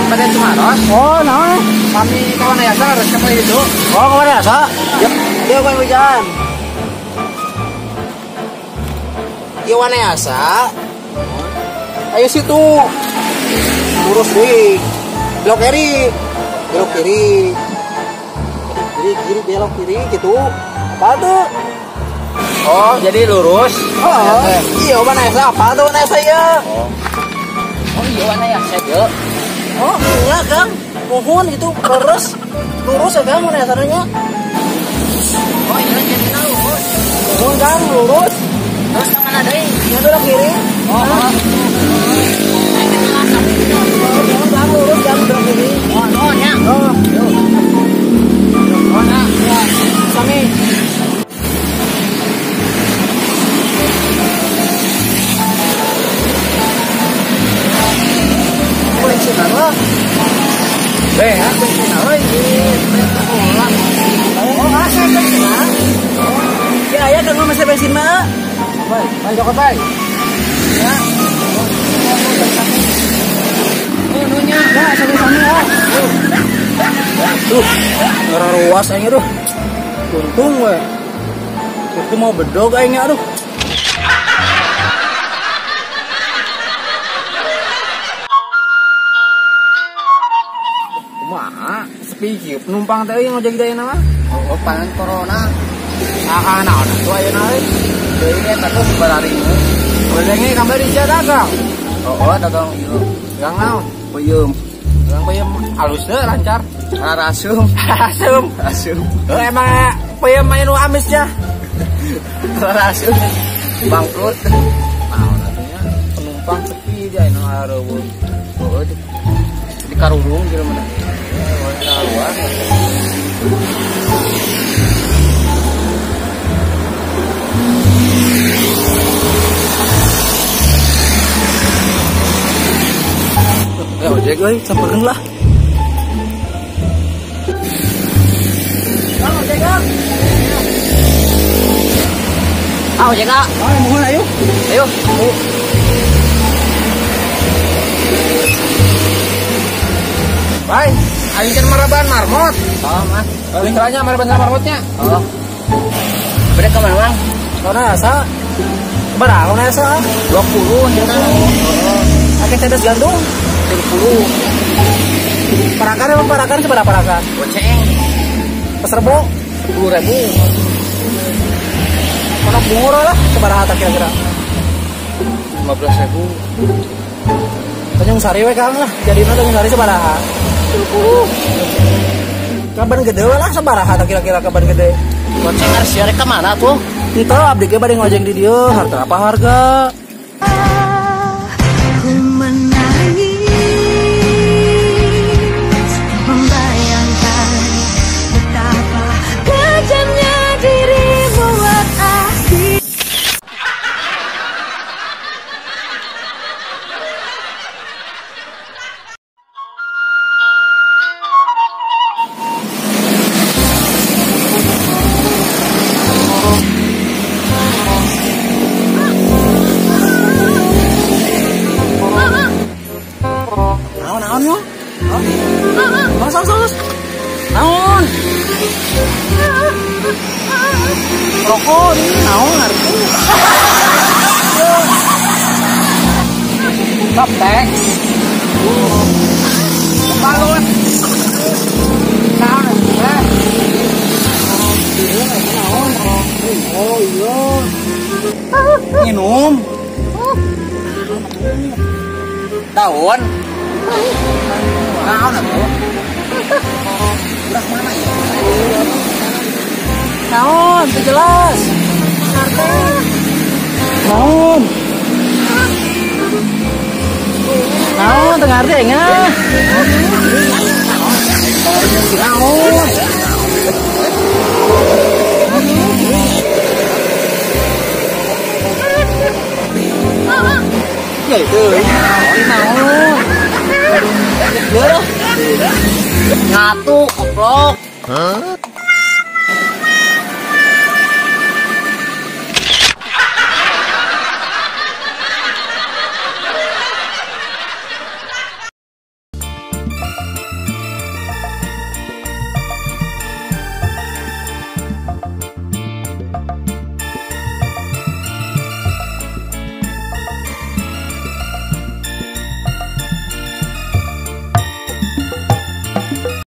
pada Cimaros. Oh, nah. Kami kawan Ayasa harus kembali itu. Oh, kemana ya, Sa? Dia Bang Wijan. Iwan Ayasa. Ayo situ. Lurus deh. Belok kiri. Belok kiri. Kiri belok kiri gitu. Apa tuh? Oh, jadi lurus. Oh, iya Wan Ayasa apa tuh Wan Ayasa ya? Oh iya Wan Ayasa ya. Oh, iya Kang. Mohon itu lurus ya Kang Wan Ayasa nya. Oh iya jadi lurus. Mohon Kang lurus. Terus kemana deh? Ya belok kiri. Oh. Jangan lurus, jangan belok kiri. Oh, ya. Oh. Oh, nah. Ya. Kami. Bensin apa? Bensin apa ini? Oh, asal bensin ah? Ya, ya kan masih bensin mah. Baik, baik Joko baik. Ya. Oh, nunya, ya sami-sami ya. Tuh, ngara ruas aja tuh. Untung we. Itu mau bedog aja aduh. Sepi penumpang teh yang ngojek daya nama. Oh, pangan corona. Anak tuh aja naik. Jadi kita tuh sebararimu. Bolehnya kamar di dagang. Oh, dagang itu. Dagang naon? Peyem. Dagang peyem halus deh lancar. Rasum. Oh, emang peyem main nu amisnya. Rasum. Bangkrut. Nah, nantinya penumpang sepi dia nu areueun. Oh, di karurung gitu mana. Luar. Ya ojek euy, sampeurkeun lah. Kang ojek Kang. Ojek Kang. Mohon ayo. Ayo. Bye. Aing kan maraban marmot. Oh, Mas. Lingkarannya maraban marmotnya. Oh. Beda ke mana, Bang? Karena asa. Berapa karena asa? 20 ya kan. Oh. Akeh tetes gandung 20. Parakan seberapa parakan? Goceng. Peserbo 10.000. Mana bungur lah seberapa kira-kira? 15.000. Tanjung Sari we Kang lah. Jadina Tanjung Sari seberapa? 20. Kaban gede lah sabaraha kira-kira kaban gede. Goceng harus siarek ke mana tuh? Itu abdi ge bade ngojek di dieu, harga apa harga? Ku menangis membayangkan betapa kejamnya dirimu buat aku. Naon yo? Sos. Naon? Rokok ini naon arti? Kaptek. Balon. Naon ya? Naon? Oh iya. Minum. Daun. Naon atuh? Udah mana ya? Naon? Teu jelas. Naon? Naon teu ngarti aing ah. Naon? Ya itu. Naon? Ngatu, goblok.